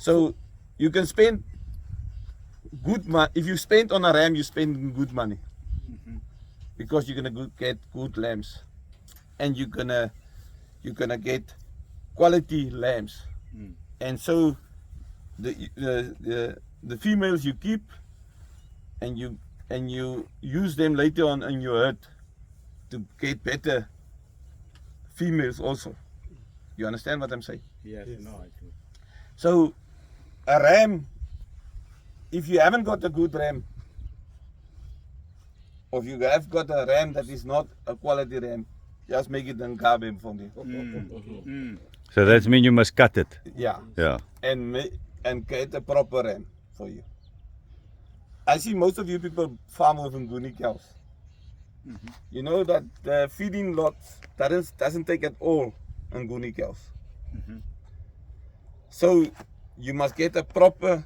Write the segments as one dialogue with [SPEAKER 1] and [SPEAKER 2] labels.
[SPEAKER 1] So you can spend good money. If you spend on a ram, you spend good money because you're gonna get good lambs, and you're gonna get quality lambs, and so the females you keep, and you use them later on in your herd to get better females also. You understand what I'm saying?
[SPEAKER 2] Yes, no, I do.
[SPEAKER 1] So a ram, if you haven't got a good ram, or if you have got a ram that is not a quality ram, just make it an Gabem for me.
[SPEAKER 3] So that means you must cut it.
[SPEAKER 1] Yeah.
[SPEAKER 3] Yeah.
[SPEAKER 1] And get a proper ram for you. I see most of you people farm with Nguni cows. You know that the feeding lot doesn't take at all Nguni cows. So you must get a proper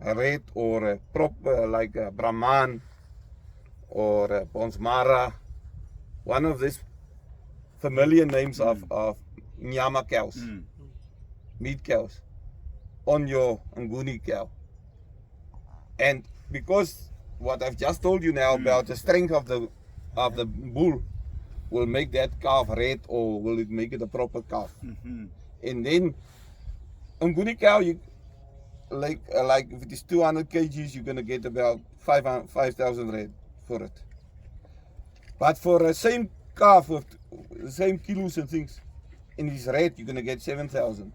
[SPEAKER 1] red or a proper like a Brahman or a Bonsmara, one of these familiar names of Nyama cows, meat cows, on your Nguni cow. And because what I've just told you now about the strength of the bull will make that calf red, or will it make it a proper calf? And then Nguni cow, you like if it is 200 kgs, you're gonna get about 5,000 rand for it. But for the same calf with the same kilos and things, in his red, you're gonna get 7,000.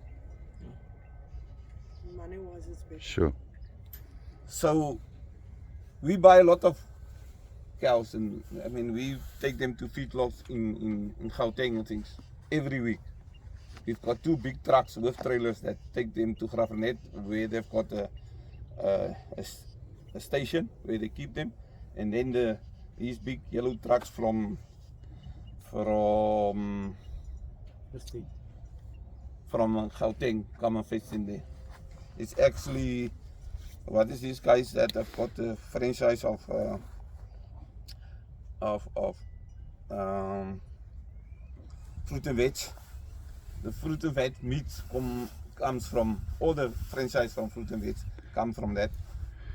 [SPEAKER 4] Money was his best.
[SPEAKER 3] Sure.
[SPEAKER 1] So we buy a lot of cows, and I mean we take them to feedlots in Gauteng and things every week. We've got 2 big trucks with trailers that take them to Graaff-Reinet, where they've got a station where they keep them, and then these big yellow trucks from Gauteng come and fetch in there. It's actually, what is these guys that have got the franchise of Fruit and Veg. The Fruit and Veg meat comes from, all the franchise from Fruit and Veg come from that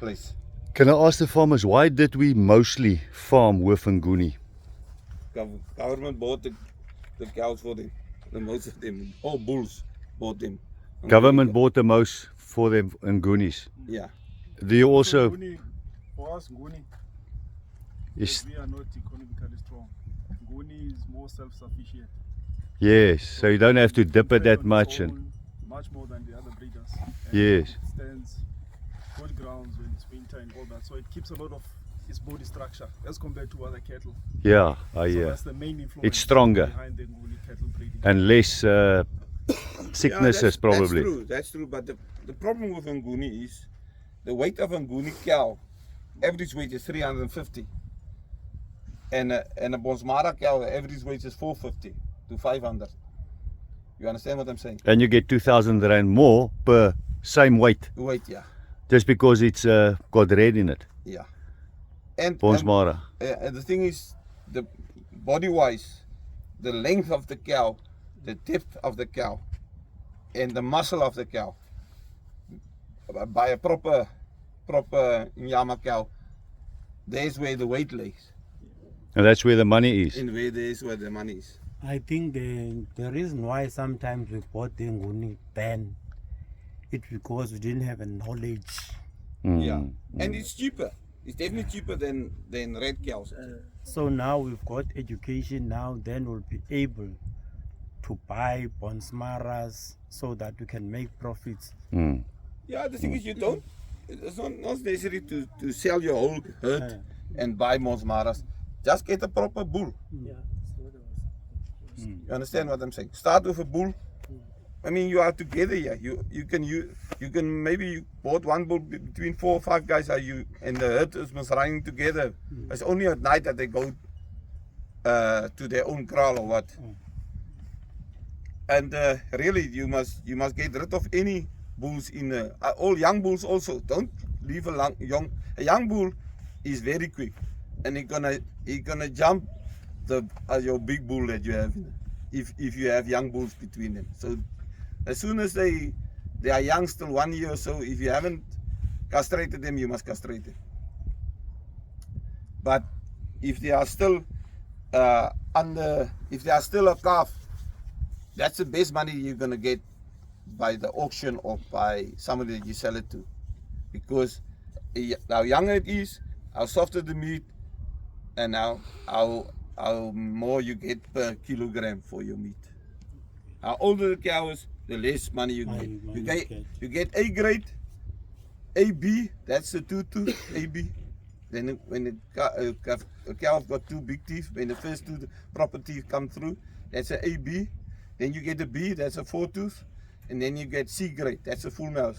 [SPEAKER 1] place.
[SPEAKER 3] Can I ask the farmers, why did we mostly farm with Nguni?
[SPEAKER 1] Government bought the cows for them, the most of them, all bulls bought them.
[SPEAKER 3] Government bought the most for them Ngunis.
[SPEAKER 1] Yeah.
[SPEAKER 3] Do you also,
[SPEAKER 2] Nguni, for us, Nguni,
[SPEAKER 3] is,
[SPEAKER 2] we are not economically strong. Nguni is more self-sufficient.
[SPEAKER 3] yes, so you don't have to dip it that much. And
[SPEAKER 2] Much more than the other breeders. And
[SPEAKER 3] yes,
[SPEAKER 2] it stands good grounds when it's winter and all that. So it keeps a lot of its body structure as compared to other cattle.
[SPEAKER 3] yeah,
[SPEAKER 2] So
[SPEAKER 3] yeah.
[SPEAKER 2] that's the main influence.
[SPEAKER 3] It's stronger.
[SPEAKER 2] Behind the Nguni cattle breeding.
[SPEAKER 3] And less sicknesses
[SPEAKER 1] Yeah,
[SPEAKER 3] probably.
[SPEAKER 1] That's true. But the problem with Nguni is the weight of a Nguni cow, average weight is 350. And a Bonsmara cow, the average weight is 450 to 500. You understand what I'm saying?
[SPEAKER 3] And you get 2,000 rand more per same weight,
[SPEAKER 1] Weight, yeah.
[SPEAKER 3] just because it's got red in it.
[SPEAKER 1] Yeah. And
[SPEAKER 3] Bonsmara.
[SPEAKER 1] the thing is, the body-wise, the length of the cow, the depth of the cow, and the muscle of the cow, by a proper Nyama cow, there's where the weight lays,
[SPEAKER 3] And that's where the money is.
[SPEAKER 1] and there's where the money is.
[SPEAKER 5] I think the reason why sometimes we bought the Nguni ban, it's because we didn't have a knowledge.
[SPEAKER 3] Mm.
[SPEAKER 1] Yeah. And it's cheaper. It's definitely cheaper than red cows.
[SPEAKER 5] So now we've got education now, then we'll be able to buy Bonsmaras so that we can make profits.
[SPEAKER 3] Mm.
[SPEAKER 1] Yeah, the thing is you don't. It's not necessary to sell your whole herd and buy Bonsmaras. Just get a proper bull.
[SPEAKER 4] Yeah, that's what I was.
[SPEAKER 1] You understand what I'm saying? Start with a bull. I mean, you are together here. You can maybe you bought one bull between 4 or 5 guys. Are you and the herd is running together? It's only at night that they go to their own kraal or what. And really, you must get rid of any bulls in all young bulls also. Don't leave a young bull is very quick, and he gonna jump your big bull that you have if you have young bulls between them. So as soon as they they are young still, 1 year or so. If you haven't castrated them, you must castrate them. But if they are still if they are still a calf, that's the best money you're gonna get by the auction or by somebody that you sell it to, because how younger it is, how softer the meat, and how more you get per kilogram for your meat. How older the cow is, the less money you get. You get A grade, AB, that's the two tooth, AB. Then when a cow got two big teeth, when the first two proper teeth come through, that's an AB. Then you get a B, that's a 4 tooth. And then you get C grade, that's a full mouth.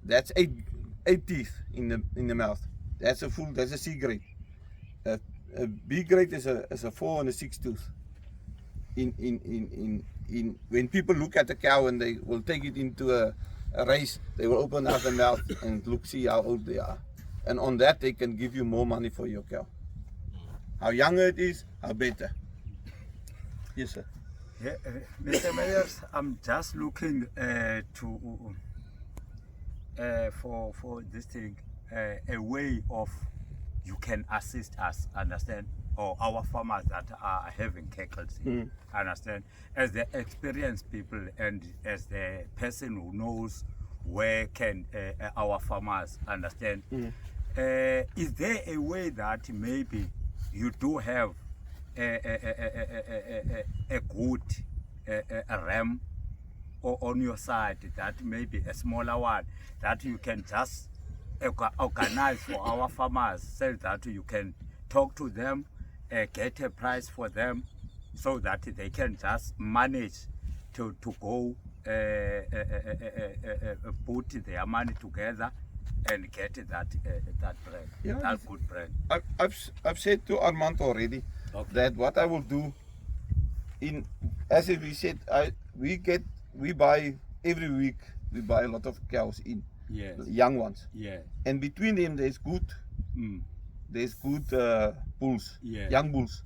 [SPEAKER 1] That's eight teeth in the mouth. That's a C grade. A B grade is a 4 and a 6 tooth. When people look at the cow and they will take it into a race, they will open up the mouth and see how old they are. And on that they can give you more money for your cow. How younger it is, how better. Yes, sir.
[SPEAKER 6] Yeah, Mr. Mayers, I'm just looking for this thing, a way of you can assist us, understand, or our farmers that are having cattles, understand, as the experienced people and as the person who knows where can our farmers understand. Is there a way that maybe you do have a good ram or on your side, that maybe a smaller one that you can just organize for our farmers, so that you can talk to them, get a price for them, so that they can just manage to go put their money together and get that bread, that good bread.
[SPEAKER 1] I've said to Armand already that what I will do, as if we said, we buy every week, we buy a lot of cows in, young ones, and between them there's good bulls, young bulls.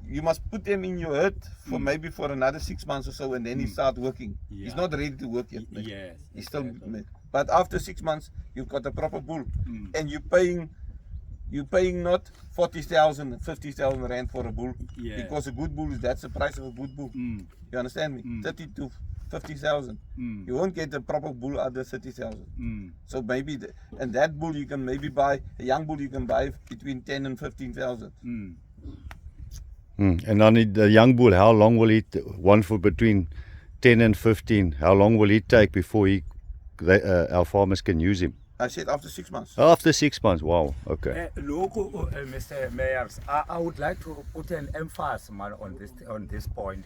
[SPEAKER 1] You must put them in your herd for maybe for another 6 months or so, and then he start working. He's not ready to work yet. He's still, but after 6 months you've got a proper bull, and you're paying not 40,000, 50,000 rand for a bull, because a good bull that's the price of a good bull. You understand me? 30 to 50,000. You won't get a proper bull under 30,000. So maybe, and that bull you can maybe buy, a young bull you can buy between 10 and 15,000.
[SPEAKER 3] And then the young bull, how long will it, one for between 10 and 15, how long will it take before our farmers can use him?
[SPEAKER 1] I said after 6 months.
[SPEAKER 3] After 6 months, wow, okay.
[SPEAKER 6] Look, Mr. Mayers, I would like to put an emphasis on this point.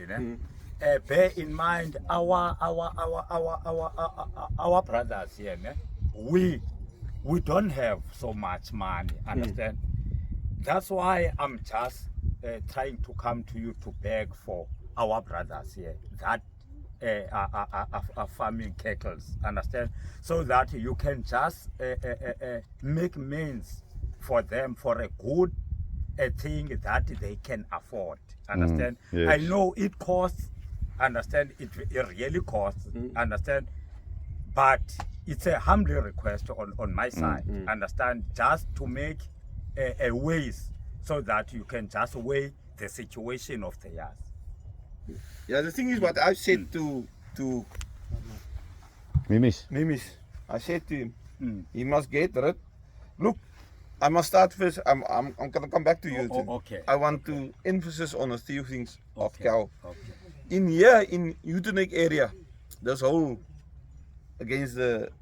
[SPEAKER 6] Bear in mind our brothers here. We don't have so much money. Understand? That's why I'm just trying to come to you to beg for our brothers here that are farming cattle, understand, so that you can just make means for them for a good thing that they can afford, understand.
[SPEAKER 3] Yes.
[SPEAKER 6] I know it costs, understand, it really costs, understand, but it's a humble request on my side, understand, just to make a ways so that you can just weigh the situation of the years.
[SPEAKER 1] Yeah, the thing is what I said to
[SPEAKER 3] Mimis.
[SPEAKER 1] I said to him, he must get rid. Look, I must start first. I'm gonna come back to you.
[SPEAKER 6] Okay.
[SPEAKER 1] I want to emphasis on a few things of cow.
[SPEAKER 6] Okay.
[SPEAKER 1] In here in Utenek area, this whole against the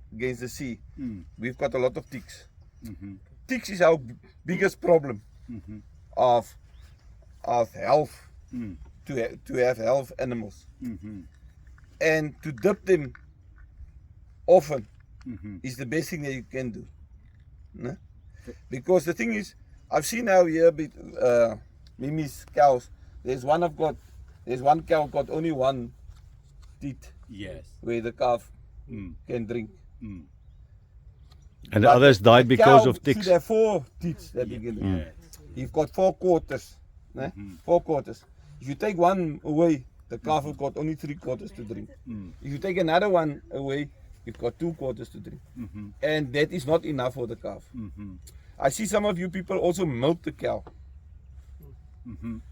[SPEAKER 1] sea, we've got a lot of ticks. Ticks is our biggest problem of health. To have health animals, and to dip them often is the best thing that you can do. No? Because the thing is, I've seen now here Mimi's cows. There's one cow got only one teeth.
[SPEAKER 6] Yes.
[SPEAKER 1] Where the calf can drink.
[SPEAKER 3] And the others died because of ticks.
[SPEAKER 1] Should have 4 teeth that begin. You've got 4 quarters. 4 quarters. If you take one away, The calf will got only 3 quarters to drink. If you take another one away, you've got 2 quarters to drink. And that is not enough for the calf. I see some of you people also milk the cow.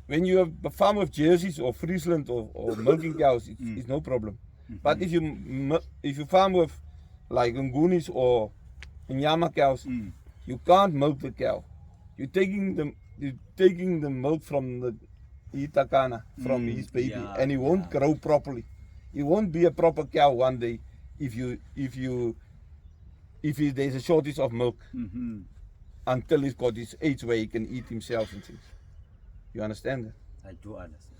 [SPEAKER 1] When you have a farm of Jerseys or Friesland or milking cows, it's no problem. But if you farm with like Ngunis or Nyama cows, you can't milk the cow. You're taking the milk from the Itakana, from his baby, and he won't grow properly. He won't be a proper cow one day if there's a shortage of milk until he's got his age where he can eat himself and things. You understand that?
[SPEAKER 5] I do understand.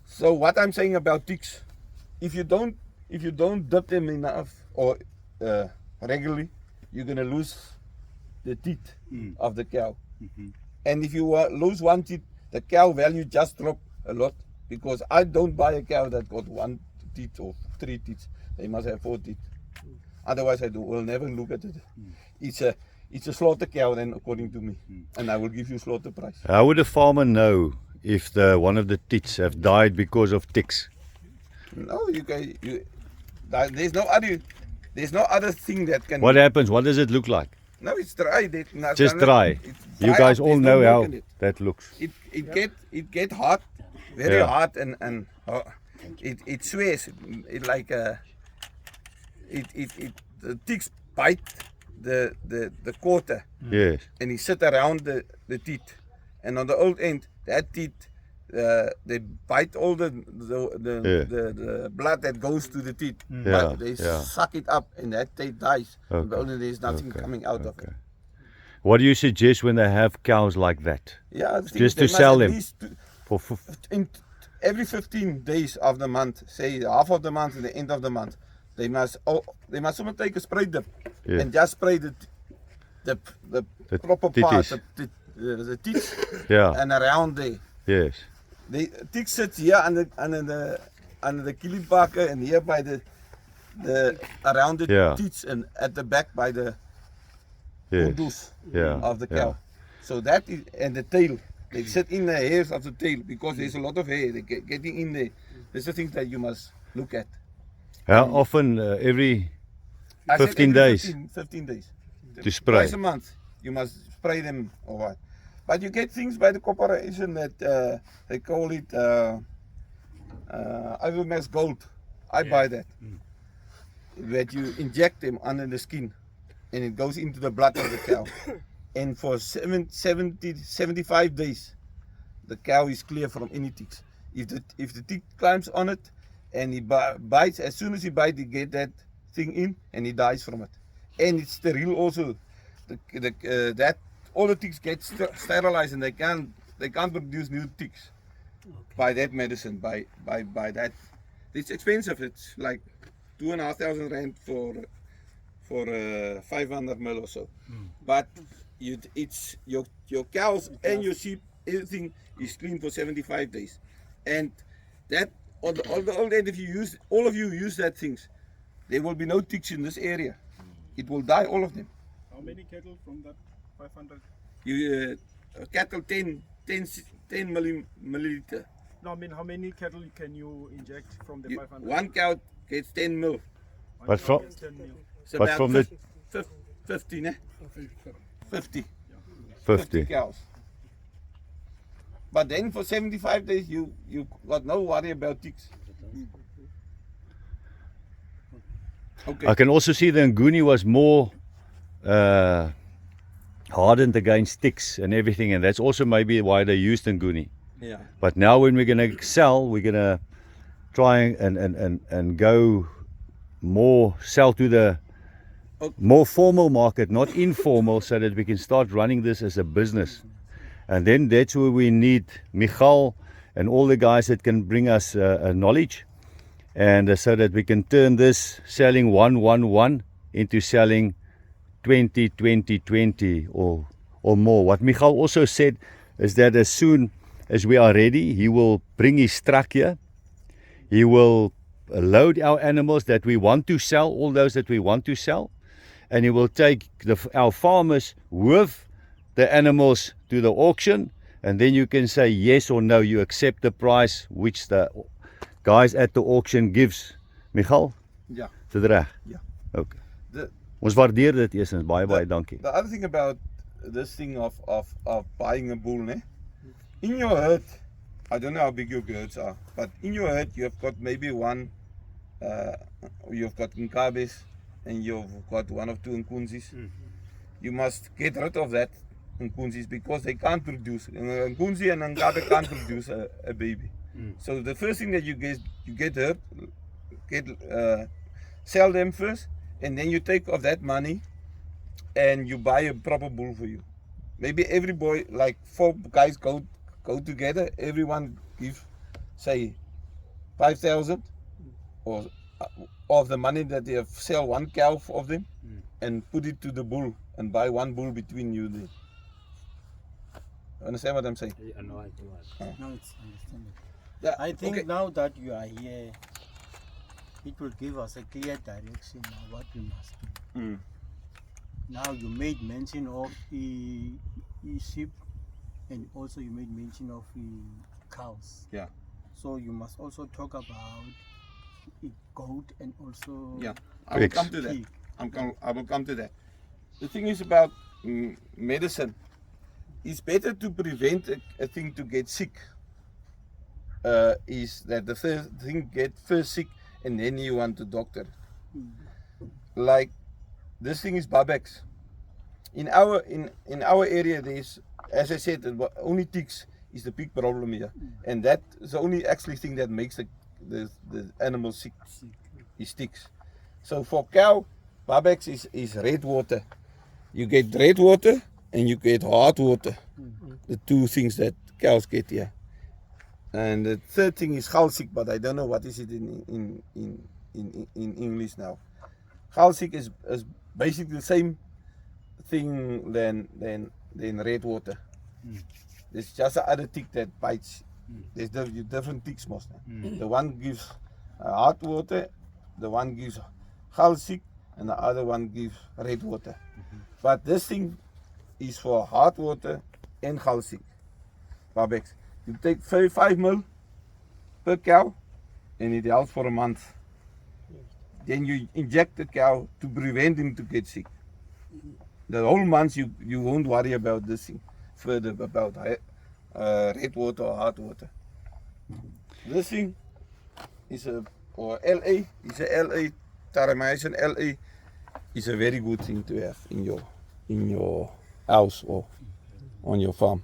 [SPEAKER 1] So what I'm saying about ticks, if you don't dip them enough or regularly, you're gonna lose the teeth of the cow. And if you lose one teeth, the cow value just drop a lot, because I don't buy a cow that got 1 teeth or 3 teeth. They must have 4 teeth. Otherwise, will never look at it. It's a slaughter cow then, according to me, and I will give you slaughter price.
[SPEAKER 3] How would a farmer know if one of the teats have died because of ticks?
[SPEAKER 1] No, there's no other thing that can.
[SPEAKER 3] What happens? What does it look like?
[SPEAKER 1] No, it's dry.
[SPEAKER 3] Just dry.
[SPEAKER 1] It's
[SPEAKER 3] You
[SPEAKER 1] dry
[SPEAKER 3] guys
[SPEAKER 1] up,
[SPEAKER 3] all
[SPEAKER 1] there's no
[SPEAKER 3] know
[SPEAKER 1] milk
[SPEAKER 3] how
[SPEAKER 1] in it.
[SPEAKER 3] that looks.
[SPEAKER 1] It get hot, very
[SPEAKER 3] Yeah.
[SPEAKER 1] hot, and it swears. It like the ticks bite the quarter,
[SPEAKER 3] Yes.
[SPEAKER 1] and he sit around the teeth, and on the old end, that teeth, they bite all the blood that goes to the teeth.
[SPEAKER 3] Yeah,
[SPEAKER 1] They
[SPEAKER 3] yeah.
[SPEAKER 1] suck it up, and that teeth dies.
[SPEAKER 3] Okay,
[SPEAKER 1] Only there's nothing coming out of it.
[SPEAKER 3] What do you suggest when they have cows like that?
[SPEAKER 1] Yeah, I think
[SPEAKER 3] Just
[SPEAKER 1] they
[SPEAKER 3] to
[SPEAKER 1] must
[SPEAKER 3] sell
[SPEAKER 1] at
[SPEAKER 3] them?
[SPEAKER 1] least
[SPEAKER 3] For
[SPEAKER 1] every 15 days of the month, say half of the month and the end of the month, they must someone take a spray dip
[SPEAKER 3] Yeah.
[SPEAKER 1] and just spray the proper part,
[SPEAKER 3] titties.
[SPEAKER 1] the teeth,
[SPEAKER 3] Yeah.
[SPEAKER 1] and around there.
[SPEAKER 3] Yes.
[SPEAKER 1] The tick sits here under the kilipaka, and here by the around the
[SPEAKER 3] Yeah.
[SPEAKER 1] teeth, and at the back by the
[SPEAKER 3] Yes.
[SPEAKER 1] kundus
[SPEAKER 3] Yeah.
[SPEAKER 1] of the
[SPEAKER 3] yeah.
[SPEAKER 1] cow. So that is, and the tail, they sit in the hairs of the tail, because there's a lot of hair getting in there. There's the things that you must look at.
[SPEAKER 3] How often? Every
[SPEAKER 1] I said
[SPEAKER 3] 15
[SPEAKER 1] every
[SPEAKER 3] days
[SPEAKER 1] 15 days.
[SPEAKER 3] to spray.
[SPEAKER 1] Twice a month you must spray them or what. But you get things by the corporation that they call it Ivermax Gold. I buy that. That you inject them under the skin, and it goes into the blood of the cow. And for 75 days, the cow is clear from any ticks. If the tick climbs on it and he bites, as soon as he bites, he get that thing in and he dies from it. And it's sterile also. That all the ticks get sterilized, and they can't produce new ticks by that medicine. By that, it's expensive. It's like 2,500 rand for 500 ml or so. But it's your cows and your sheep, everything is clean for 75 days. And that on the old end, if all of you use that things, there will be no ticks in this area. It will die, all of them.
[SPEAKER 2] How many cattle from that 500?
[SPEAKER 1] Cattle 10 milliliter.
[SPEAKER 2] No, I mean, how many cattle can you inject from the 500?
[SPEAKER 1] One cow gets 10 mil.
[SPEAKER 2] One
[SPEAKER 3] But
[SPEAKER 2] cow
[SPEAKER 3] from-
[SPEAKER 2] gets 10 mil.
[SPEAKER 1] It's
[SPEAKER 3] But
[SPEAKER 1] about
[SPEAKER 3] from the
[SPEAKER 1] 50, ne? 50
[SPEAKER 3] 50.
[SPEAKER 1] cows. But then for 75 days, you got no worry about ticks. Okay.
[SPEAKER 3] I can also see the Nguni was more hardened against ticks and everything, and that's also maybe why they used Nguni.
[SPEAKER 1] Yeah.
[SPEAKER 3] But now when we're going to sell, we're going to try and go sell to the more formal market, not informal, so that we can start running this as a business. And then that's where we need Michal and all the guys that can bring us knowledge, and so that we can turn this selling 111 into selling 20 or more. What Michal also said is that as soon as we are ready, he will bring his truck here. He will load our animals that we want to sell, all those that we want to sell, and he will take our farmers with the animals to the auction, and then you can say yes or no, you accept the price which the guys at the auction gives. Michal,
[SPEAKER 1] Ja.
[SPEAKER 3] is dit reg?
[SPEAKER 1] Ja.
[SPEAKER 3] Okay.
[SPEAKER 1] The-
[SPEAKER 3] Ons waardeer dit eerstens baie dankie.
[SPEAKER 1] The other thing about this thing of buying a bull, ne? In your herd, I don't know how big your herds are, but in your herd you have got maybe one, you've got Nkabes and you've got one or two Nkunzis. You must get rid of that Nkunzis because they can't produce. Nkunzi and Nkabe can't produce a baby. So the first thing that you get herd, sell them first, and then you take off that money and you buy a proper bull for you. Maybe every boy, like 4 guys go together, everyone give, say, 5,000 or of the money that they have, sell one cow of them and put it to the bull and buy one bull between you there. Understand what I'm saying?
[SPEAKER 5] No, it's understandable.
[SPEAKER 1] Yeah,
[SPEAKER 5] I think
[SPEAKER 1] okay.
[SPEAKER 5] now that you are here, it will give us a clear direction of what we must do.
[SPEAKER 1] Mm.
[SPEAKER 5] Now you made mention of the sheep, and also you made mention of the cows.
[SPEAKER 1] Yeah.
[SPEAKER 5] So you must also talk about the goat and also
[SPEAKER 1] Yeah, I will
[SPEAKER 3] Pigs.
[SPEAKER 1] come to that.
[SPEAKER 5] pig.
[SPEAKER 1] I will come to that. The thing is about medicine. It's better to prevent a thing to get sick. Is that the first thing get first sick and then you want to doctor. Like this thing is Babex. In our area, there's, as I said, only ticks is the big problem here, and that is the only actually thing that makes the animal sick. Is ticks. So for cow, Babex is red water. You get red water and you get hard water. The two things that cows get here. And the third thing is galsiek, but I don't know what is it in English now. Galsiek is basically the same thing than red water. There's just another tick that bites. There's different ticks most. The one gives hard water, the one gives galsiek, and the other one gives red water. But this thing is for hard water and galsiek. Babex. You take 5 ml per cow and it helps for a month. Then you inject the cow to prevent him to get sick. The whole month you won't worry about this thing further about red water or hard water. This thing is LA Taramycin LA is a very good thing to have in your house or on your farm.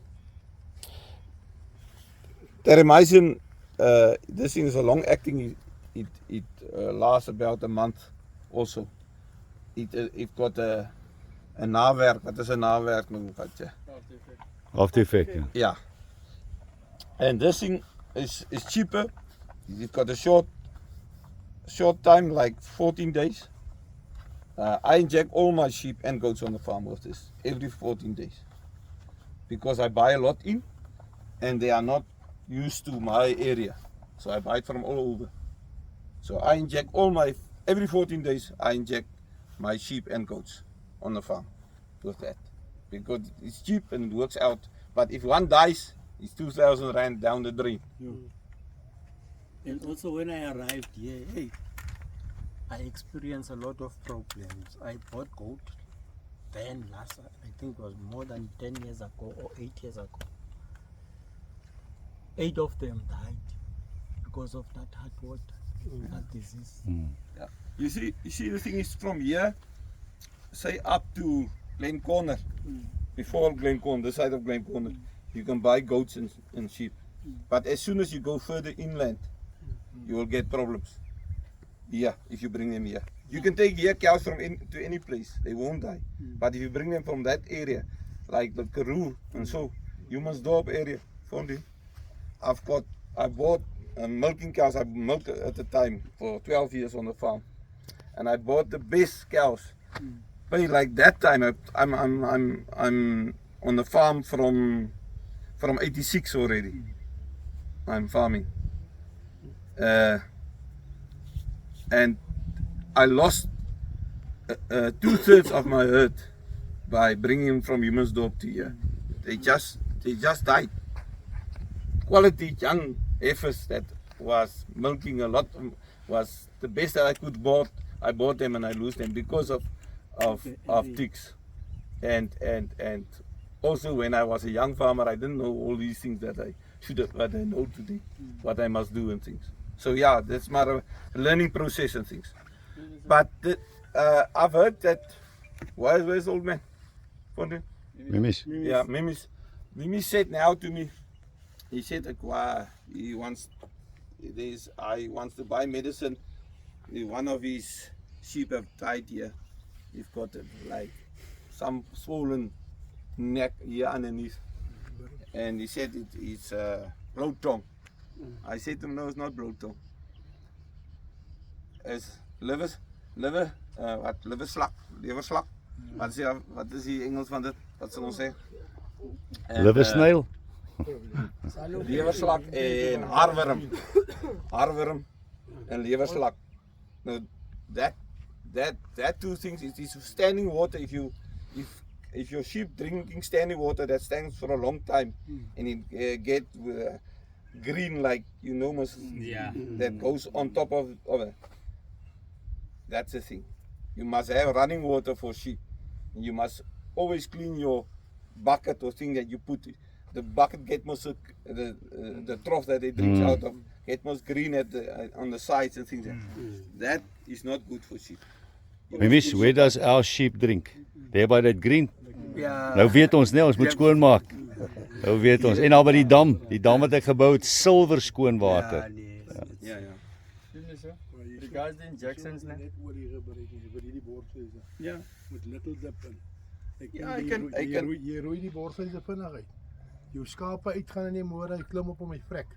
[SPEAKER 1] Taramycin, this thing is a long acting. It lasts about a month also. It got a nawerk. Wat is 'n nawerking?
[SPEAKER 3] After effect. Yeah.
[SPEAKER 1] Yeah. And this thing is cheaper. It got a short time, like 14 days. I inject all my sheep and goats on the farm with this every 14 days because I buy a lot in, and they are not used to my area, so I buy it from all over. So I inject every 14 days I inject my sheep and goats on the farm with that because it's cheap and it works out. But if one dies, it's 2,000 rand down the drain.
[SPEAKER 5] And also when I arrived here, hey, I experienced a lot of problems. I bought goat then last, I think it was more than 10 years ago or 8 years ago. 8 of them died because of that hard water, that disease.
[SPEAKER 1] Yeah. You see the thing is from here, say up to Glen Corner, before Glen Corner, the side of Glen Corner, you can buy goats and sheep. But as soon as you go further inland, you will get problems. Yeah, if you bring them here. You can take here cows to any place, they won't die. But if you bring them from that area, like the Karoo and so, Humansdorp area, Fondi, I bought milking cows. I milked at the time for 12 years on the farm, and I bought the best cows. But like that time, I'm on the farm from 86 already. I'm farming, and I lost 2/3 of my herd by bringing them from Humansdorp to here. They just died. Quality young heifers that was milking a lot, was the best that I could bought. I bought them and I lose them because of ticks. And also when I was a young farmer, I didn't know all these things that I should have, what I know today, what I must do and things. So yeah, that's my learning process and things. But I've heard that, where's old man? Fontaine?
[SPEAKER 3] Mimis.
[SPEAKER 1] Yeah, Mimis said now to me, he said he wants to buy medicine. One of his sheep have died here. He's got like some swollen neck here underneath. And he said it's blood tongue. I said to him, no, it's not blood tongue. It's liver slak. Wat is die Engels van dit? Wat sal ons sê? En,
[SPEAKER 3] Liver snail.
[SPEAKER 1] Lewerslak en haarworm en lewerslak. Now that two things is standing water. If your sheep drinking standing water that stands for a long time and it get green like that goes on top of it. That's the thing. You must have running water for sheep. You must always clean your bucket or thing that you put. The bucket get most the trough that they drink out of get most green on the sides and things. That is not good for sheep.
[SPEAKER 3] Mimis, where does our sheep drink? There by that green.
[SPEAKER 5] Ja.
[SPEAKER 3] Nou weet ons, nee, ons moet skoonmaak. Nou weet ons. En daar by die dam wat ek gebou het, silwer skoon water.
[SPEAKER 1] Ja.
[SPEAKER 7] Regarding Jackson's net.
[SPEAKER 2] Net oor die gebruiking, oor die borsvleise.
[SPEAKER 1] Ja.
[SPEAKER 2] Met little dip in.
[SPEAKER 1] Ja, ek kan
[SPEAKER 2] Jy rooi die borsvleise vinnig uit. Jou skape uitgaan in die môre, hy klim op my vrek.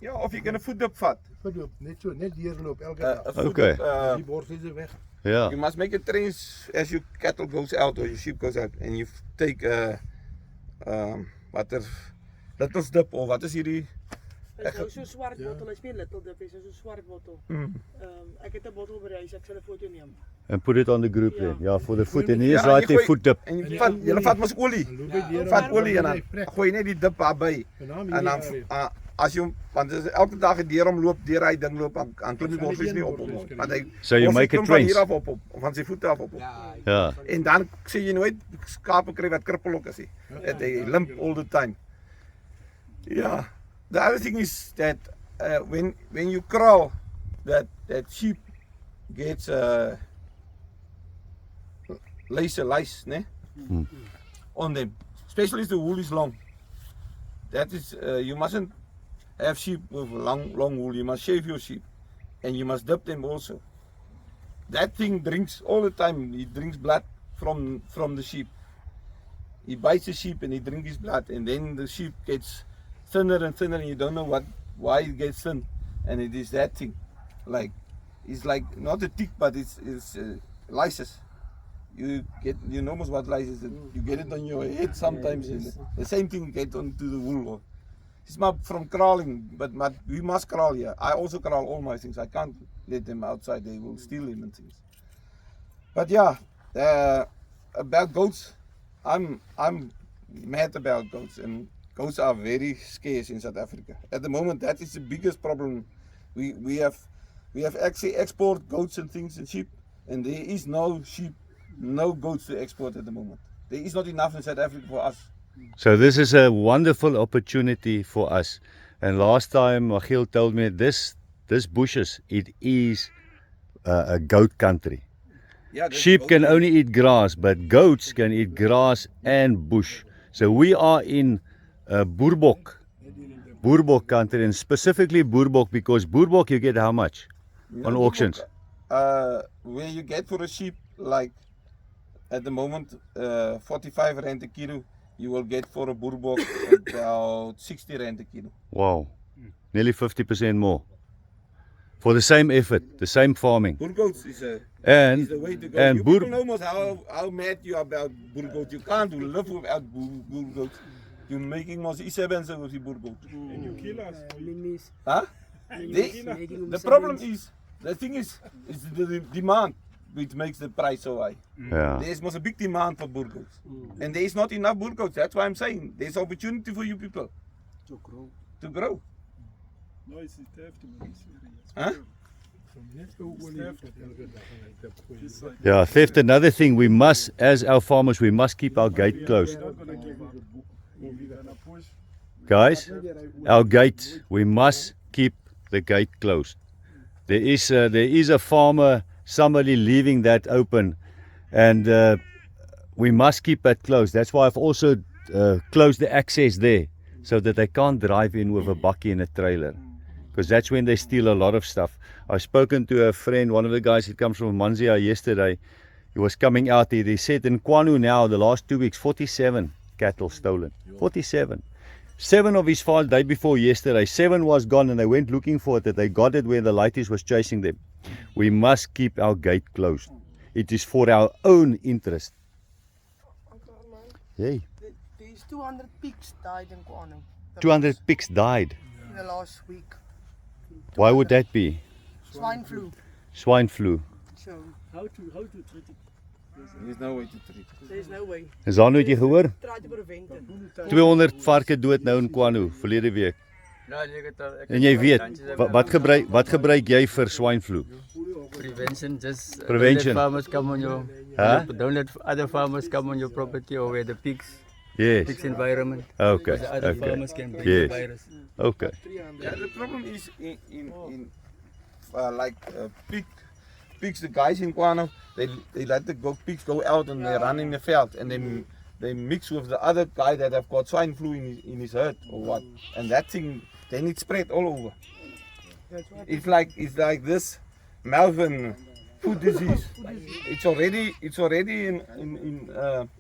[SPEAKER 1] Ja, of jy kan 'n voetdip vat.
[SPEAKER 2] Verloop, net deurloop elke dag.
[SPEAKER 3] Okay.
[SPEAKER 2] Die borsvleise weg.
[SPEAKER 3] Ja.
[SPEAKER 1] You must make a trace as your cattle goes out or your sheep goes out, and you take little dip of wat is hierdie?
[SPEAKER 4] Dit is nou so swart bottel, hy's nie little dip, hy's so swart bottel. Ek het 'n bottel by die huis, ek sal 'n foto neem.
[SPEAKER 3] And put it on the group then. Ja, for the food. En hier is
[SPEAKER 1] Ja,
[SPEAKER 3] right
[SPEAKER 1] jy
[SPEAKER 3] die
[SPEAKER 1] gooi-
[SPEAKER 3] food dip.
[SPEAKER 1] En jy vat mos olie. Vat olie en dan gooi net die dip daarby. En dan as jy want as elke dag deur hom loop, deur hy ding loop, dan klim die borsvleis nie op hom. Want hy
[SPEAKER 3] So you make a
[SPEAKER 1] klim van
[SPEAKER 3] trace.
[SPEAKER 1] hier af op van sy voete af op.
[SPEAKER 3] Ja.
[SPEAKER 1] En dan sê jy nooit skape kry wat krippelok is nie. Dat hy limp all the time. Yeah. The other thing is that when you crawl, that sheep gets lice, ne? On them, especially if the wool is long. That is, you mustn't have sheep with long wool. You must shave your sheep, and you must dip them also. That thing drinks all the time. He drinks blood from the sheep. He bites the sheep and he drinks his blood, and then the sheep gets thinner and thinner, and you don't know why it gets thin, and it is that thing. Like it's like not a tick, but it's lices. You know almost what lices. You get it on your head sometimes. And the same thing get onto the wool. It's not from crawling, but we must crawl here. I also crawl all my things. I can't let them outside. They will steal them and things. But yeah, about goats, I'm mad about goats, and goats are very scarce in South Africa. At the moment, that is the biggest problem. We have actually export goats and things and sheep, and there is no sheep, no goats to export at the moment. There is not enough in South Africa for us.
[SPEAKER 3] So this is a wonderful opportunity for us. And last time Michiel told me this bushes, it is a goat country.
[SPEAKER 1] Yeah,
[SPEAKER 3] Sheep can only eat grass, but goats can eat grass and bush. So we are in Boerbok country, and specifically Boerbok because Boerbok you get how much on auctions?
[SPEAKER 1] Where you get for a sheep, like at the moment, 45 rand a kilo, you will get for a Boerbok about 60 rand a kilo.
[SPEAKER 3] Wow, nearly 50% more for the same effort, the same farming.
[SPEAKER 1] Boergoats is the way to go.
[SPEAKER 3] And
[SPEAKER 1] You people know almost how mad you are about boergoats. You can't live without boergoats. You're making most E7 with the boergoats.
[SPEAKER 2] And you kill us.
[SPEAKER 4] Mimis.
[SPEAKER 1] Huh? The problem is, the thing is the demand which makes the price so high.
[SPEAKER 3] Yeah.
[SPEAKER 1] There's most a big demand for boergoats. And there is not enough boergoats. That's why I'm saying there's opportunity for you people
[SPEAKER 5] To grow.
[SPEAKER 1] to grow.
[SPEAKER 2] No, it's theft, man. It's serious.
[SPEAKER 1] Huh?
[SPEAKER 2] This side.
[SPEAKER 3] Yeah, theft. Another thing we must, as our farmers, we must keep our gate closed.
[SPEAKER 2] We're not gonna give up. We're gonna push.
[SPEAKER 3] Guys, our gate, we must keep the gate closed. There is a farmer, somebody leaving that open, and we must keep that closed. That's why I've also closed the access there, so that they can't drive in with a bakkie and a trailer, because that's when they steal a lot of stuff. I've spoken to a friend, one of the guys that comes from Manzia yesterday. He was coming out here. They said in Kwanu now, the last 2 weeks, 47 cattle stolen. 47. 7 of his farms day before yesterday. 7 was gone, and they went looking for it. That they got it where the lighties was chasing them. We must keep our gate closed. It is for our own interest. Hey,
[SPEAKER 4] There's 200 pigs died in Kwanu.
[SPEAKER 3] 200 pigs died.
[SPEAKER 4] In the last week.
[SPEAKER 3] Why would that be?
[SPEAKER 4] Swine flu.
[SPEAKER 3] Swine flu.
[SPEAKER 4] So
[SPEAKER 5] How to treat it?
[SPEAKER 1] There's no way to treat it.
[SPEAKER 4] there's no way.
[SPEAKER 3] Is daar nooit jy gehoor?
[SPEAKER 4] Try to prevent it.
[SPEAKER 3] 200 varke dood nou in Kwanu verlede week. En jy weet, wat gebruik jy vir swine flu?
[SPEAKER 7] Prevention, just
[SPEAKER 3] Prevention.
[SPEAKER 7] Don't let farmers come on your
[SPEAKER 3] Huh?
[SPEAKER 7] don't let other farmers come on your property or where the pigs
[SPEAKER 3] Yes.
[SPEAKER 7] environment.
[SPEAKER 3] Okay.
[SPEAKER 7] The other
[SPEAKER 3] Okay.
[SPEAKER 7] farmers can bring
[SPEAKER 3] Yes.
[SPEAKER 7] the virus.
[SPEAKER 3] Okay.
[SPEAKER 1] Yeah, the problem is in like pigs, the guys in Kwano, they let the pigs go out and they run in the field, and then they mix with the other guy that have got swine flu in his herd or what, and that thing then it spread all over. It's like this Melvin food disease. It's already in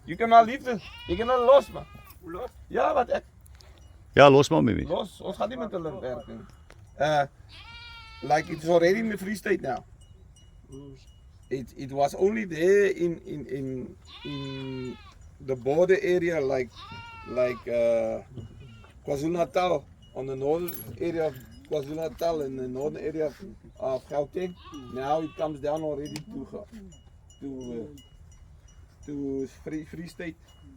[SPEAKER 1] you cannot leave you cannot los man. Ja, wat ek
[SPEAKER 3] Ja, los maar met my.
[SPEAKER 1] los, ons gaan nie met hulle werk nie. Like it's already in the Free State now. It was only there in the border area like KwaZulu-Natal, on the northern area of KwaZulu-Natal and the northern area of Gauteng. Now it comes down already to Free State,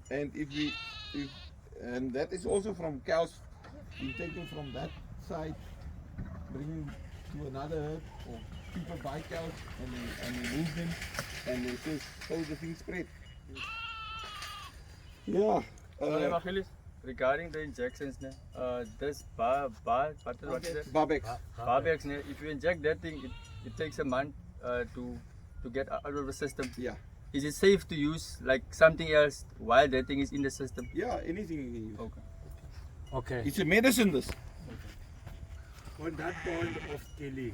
[SPEAKER 1] and and that is also from cows. We taking from that side, bringing to another herd, or people buy cows and they move them, and they say so the thing spread. Yeah.
[SPEAKER 7] Regarding the injections, this what is that?
[SPEAKER 1] Barbex.
[SPEAKER 7] Barbex, if you inject that thing, it takes a month to get out of the system.
[SPEAKER 1] Yeah.
[SPEAKER 7] Is it safe to use like something else while that thing is in the system?
[SPEAKER 1] Yeah, anything you can use.
[SPEAKER 7] Okay.
[SPEAKER 5] Okay.
[SPEAKER 1] It's a medicine this.
[SPEAKER 5] On that point of killing,